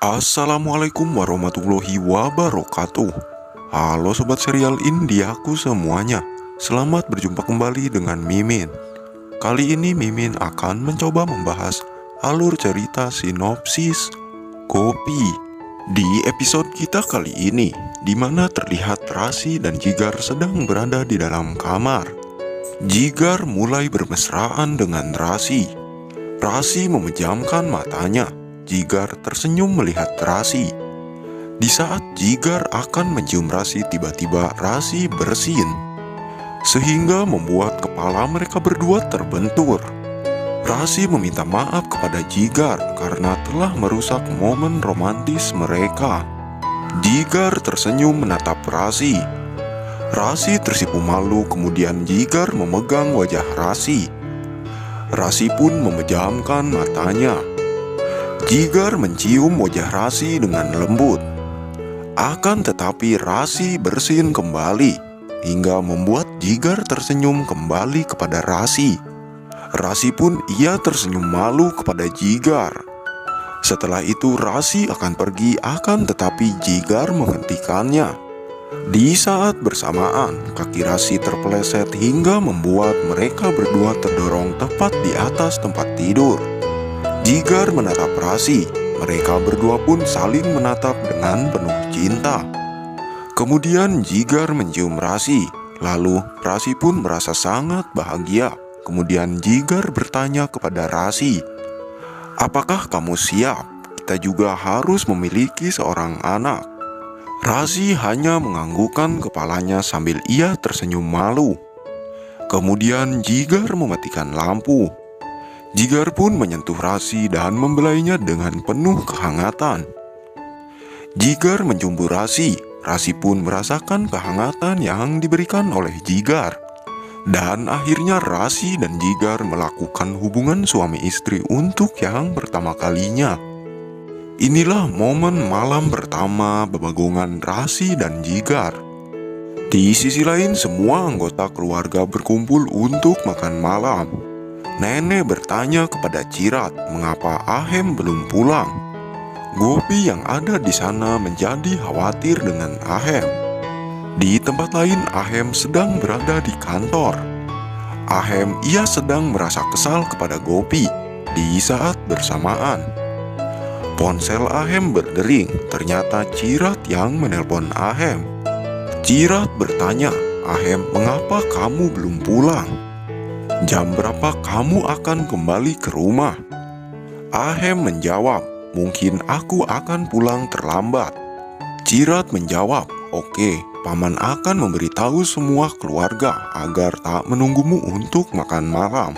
Assalamualaikum warahmatullahi wabarakatuh. Halo sobat serial Indiaku semuanya. Selamat berjumpa kembali dengan Mimin. Kali ini Mimin akan mencoba membahas alur cerita sinopsis Gopi. Di episode kita kali ini, di mana terlihat Rasi dan Jigar sedang berada di dalam kamar. Jigar mulai bermesraan dengan Rasi. Rasi memejamkan matanya. Jigar tersenyum melihat Rasi. Di saat Jigar akan mencium Rasi, tiba-tiba Rasi bersin, sehingga membuat kepala mereka berdua terbentur. Rasi meminta maaf kepada Jigar karena telah merusak momen romantis mereka. Jigar tersenyum menatap Rasi. Rasi tersipu malu, kemudian Jigar memegang wajah Rasi. Rasi pun memejamkan matanya. Jigar mencium wajah Rasi dengan lembut. Akan tetapi Rasi bersin kembali, hingga membuat Jigar tersenyum kembali kepada Rasi. Rasi pun ia tersenyum malu kepada Jigar. Setelah itu Rasi akan pergi, akan tetapi Jigar menghentikannya. Di saat bersamaan, kaki Rasi terpeleset hingga membuat mereka berdua terdorong tepat di atas tempat tidur. Jigar menatap Rasi. Mereka berdua pun saling menatap dengan penuh cinta. Kemudian Jigar mencium Rasi. Lalu Rasi pun merasa sangat bahagia. Kemudian Jigar bertanya kepada Rasi, "Apakah kamu siap? Kita juga harus memiliki seorang anak." Rasi hanya menganggukkan kepalanya sambil ia tersenyum malu. Kemudian Jigar mematikan lampu. Jigar pun menyentuh Rasi dan membelainya dengan penuh kehangatan. Jigar menjumbu Rasi. Rasi pun merasakan kehangatan yang diberikan oleh Jigar. Dan akhirnya Rasi dan Jigar melakukan hubungan suami istri untuk yang pertama kalinya. Inilah momen malam pertama bebagongan Rasi dan Jigar. Di sisi lain, semua anggota keluarga berkumpul untuk makan malam. Nenek bertanya kepada Cirat mengapa Ahem belum pulang. Gopi yang ada di sana menjadi khawatir dengan Ahem. Di tempat lain, Ahem sedang berada di kantor. Ahem ia sedang merasa kesal kepada Gopi. Di saat bersamaan, ponsel Ahem berdering. Ternyata Cirat yang menelpon Ahem. Cirat bertanya, "Ahem, mengapa kamu belum pulang? Jam berapa kamu akan kembali ke rumah?" Ahem menjawab, "Mungkin aku akan pulang terlambat." Cirat menjawab, "Oke, paman akan memberitahu semua keluarga agar tak menunggumu untuk makan malam."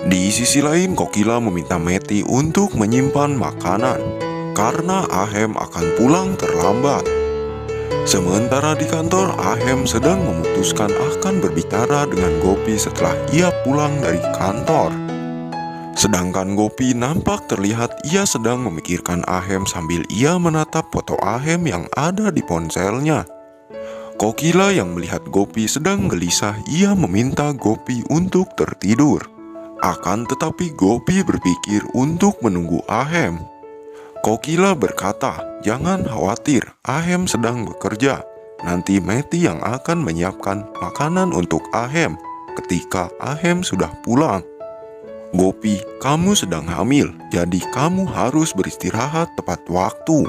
Di sisi lain, Kokila meminta Meti untuk menyimpan makanan karena Ahem akan pulang terlambat. Sementara di kantor, Ahem sedang memutuskan akan berbicara dengan Gopi setelah ia pulang dari kantor. Sedangkan Gopi nampak terlihat ia sedang memikirkan Ahem sambil ia menatap foto Ahem yang ada di ponselnya. Kokila yang melihat Gopi sedang gelisah, ia meminta Gopi untuk tertidur. Akan tetapi Gopi berpikir untuk menunggu Ahem. Kokila berkata, "Jangan khawatir, Ahem sedang bekerja. Nanti Meti yang akan menyiapkan makanan untuk Ahem ketika Ahem sudah pulang." "Gopi, kamu sedang hamil, jadi kamu harus beristirahat tepat waktu."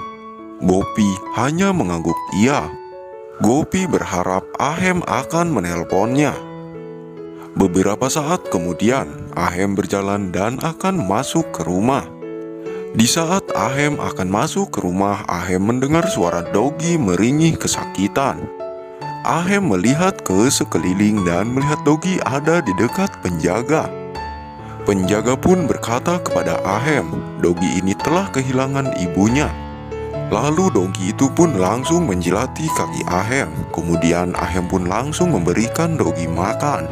Gopi hanya mengangguk iya. Gopi berharap Ahem akan menelponnya. Beberapa saat kemudian, Ahem berjalan dan akan masuk ke rumah. Di saat Ahem akan masuk ke rumah, Ahem mendengar suara Dogi meringih kesakitan. Ahem melihat ke sekeliling dan melihat Dogi ada di dekat penjaga. Penjaga pun berkata kepada Ahem, "Dogi ini telah kehilangan ibunya." Lalu Dogi itu pun langsung menjilati kaki Ahem. Kemudian Ahem pun langsung memberikan Dogi makan.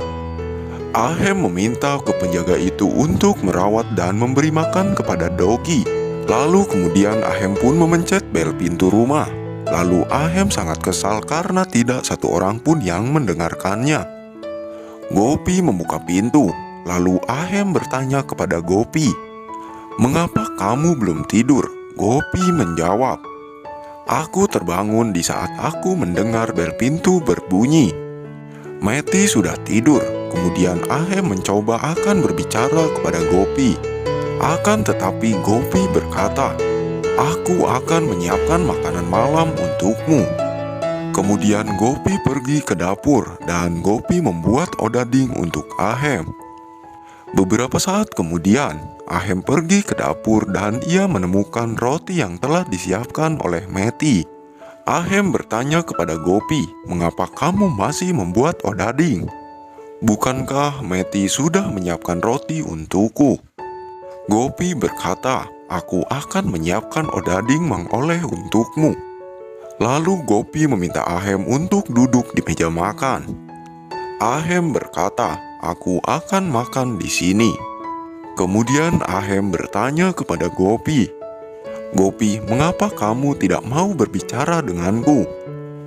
Ahem meminta ke penjaga itu untuk merawat dan memberi makan kepada Dogi. Lalu kemudian Ahem pun memencet bel pintu rumah. Lalu Ahem sangat kesal karena tidak satu orang pun yang mendengarkannya. Gopi membuka pintu. Lalu Ahem bertanya kepada Gopi, "Mengapa kamu belum tidur?" Gopi menjawab, "Aku terbangun di saat aku mendengar bel pintu berbunyi." Meti sudah tidur. Kemudian Ahem mencoba akan berbicara kepada Gopi. Akan tetapi Gopi berkata, "Aku akan menyiapkan makanan malam untukmu." Kemudian Gopi pergi ke dapur dan Gopi membuat odading untuk Ahem. Beberapa saat kemudian, Ahem pergi ke dapur dan ia menemukan roti yang telah disiapkan oleh Meti. Ahem bertanya kepada Gopi, "Mengapa kamu masih membuat odading? Bukankah Meti sudah menyiapkan roti untukku?" Gopi berkata, "Aku akan menyiapkan odading mengoleh untukmu." Lalu Gopi meminta Ahem untuk duduk di meja makan. Ahem berkata, "Aku akan makan di sini." Kemudian Ahem bertanya kepada Gopi, "Gopi, mengapa kamu tidak mau berbicara denganku?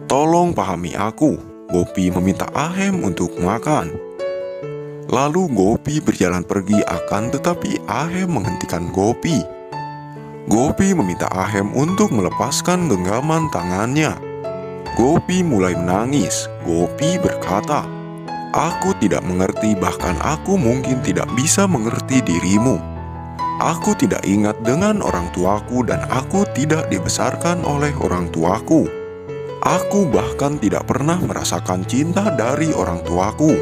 Tolong pahami aku." Gopi meminta Ahem untuk makan. Lalu Gopi berjalan pergi, akan tetapi Ahem menghentikan Gopi. Gopi meminta Ahem untuk melepaskan genggaman tangannya. Gopi mulai menangis. Gopi berkata, "Aku tidak mengerti, bahkan aku mungkin tidak bisa mengerti dirimu. Aku tidak ingat dengan orang tuaku dan aku tidak dibesarkan oleh orang tuaku. Aku bahkan tidak pernah merasakan cinta dari orang tuaku.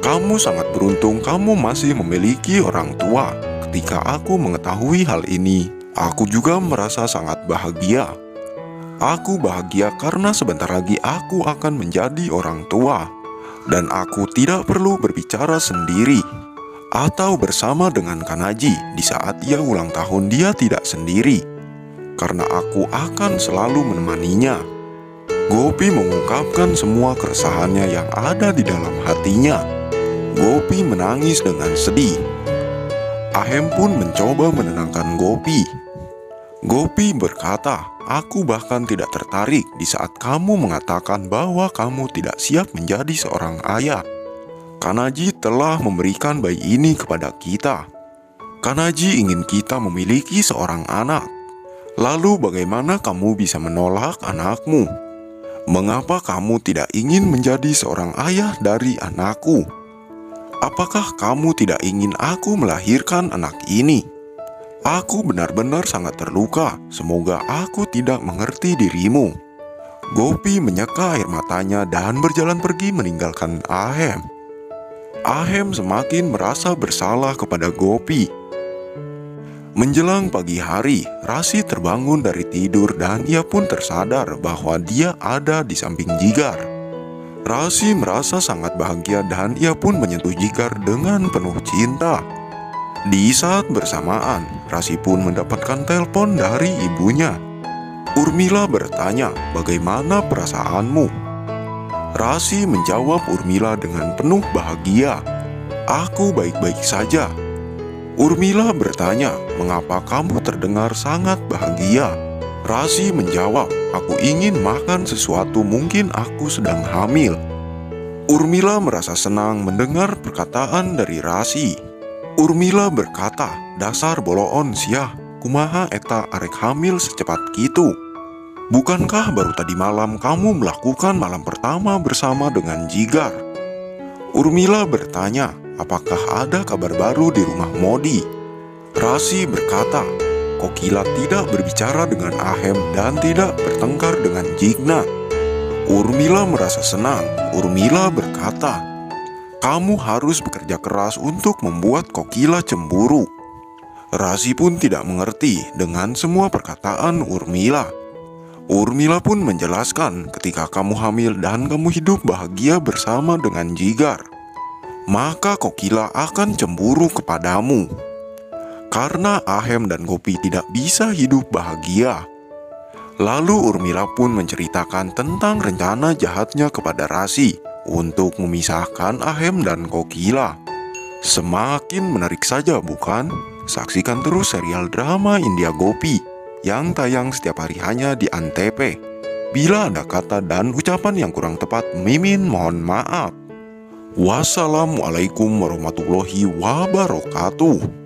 Kamu sangat beruntung kamu masih memiliki orang tua." Ketika aku mengetahui hal ini, aku juga merasa sangat bahagia. Aku bahagia karena sebentar lagi aku akan menjadi orang tua. Dan aku tidak perlu berbicara sendiri atau bersama dengan Kanaji di saat ia ulang tahun. Dia tidak sendiri, karena aku akan selalu menemaninya. Gopi mengungkapkan semua keresahannya yang ada di dalam hatinya. Gopi menangis dengan sedih. Ahem pun mencoba menenangkan Gopi. Gopi berkata, "Aku bahkan tidak tertarik di saat kamu mengatakan bahwa kamu tidak siap menjadi seorang ayah. Kanaji telah memberikan bayi ini kepada kita. Kanaji ingin kita memiliki seorang anak. Lalu bagaimana kamu bisa menolak anakmu? Mengapa kamu tidak ingin menjadi seorang ayah dari anakku? Apakah kamu tidak ingin aku melahirkan anak ini? Aku benar-benar sangat terluka. Semoga aku tidak mengerti dirimu." Gopi menyeka air matanya dan berjalan pergi meninggalkan Ahem. Ahem semakin merasa bersalah kepada Gopi. Menjelang pagi hari, Rasi terbangun dari tidur dan ia pun tersadar bahwa dia ada di samping Jigar. Rasi merasa sangat bahagia dan ia pun menyentuh Jigar dengan penuh cinta. Di saat bersamaan, Rasi pun mendapatkan telepon dari ibunya. Urmila bertanya, "Bagaimana perasaanmu?" Rasi menjawab Urmila dengan penuh bahagia, "Aku baik-baik saja." Urmila bertanya, "Mengapa kamu terdengar sangat bahagia?" Rasi menjawab, "Aku ingin makan sesuatu, mungkin aku sedang hamil." Urmila merasa senang mendengar perkataan dari Rasi. Urmila berkata, "Dasar boloon sia, kumaha eta arek hamil secepat kitu? Bukankah baru tadi malam kamu melakukan malam pertama bersama dengan Jigar?" Urmila bertanya, "Apakah ada kabar baru di rumah Modi?" Rasi berkata, "Kokila tidak berbicara dengan Ahem dan tidak bertengkar dengan Jigna." Urmila merasa senang. Urmila berkata, "Kamu harus bekerja keras untuk membuat Kokila cemburu." Rasi pun tidak mengerti dengan semua perkataan Urmila. Urmila pun menjelaskan, "Ketika kamu hamil dan kamu hidup bahagia bersama dengan Jigar, maka Kokila akan cemburu kepadamu. Karena Ahem dan Gopi tidak bisa hidup bahagia." Lalu Urmila pun menceritakan tentang rencana jahatnya kepada Rasi untuk memisahkan Ahem dan Kokila. Semakin menarik saja, bukan? Saksikan terus serial drama India Gopi yang tayang setiap hari hanya di Antv. Bila ada kata dan ucapan yang kurang tepat, Mimin mohon maaf. Wassalamualaikum warahmatullahi wabarakatuh.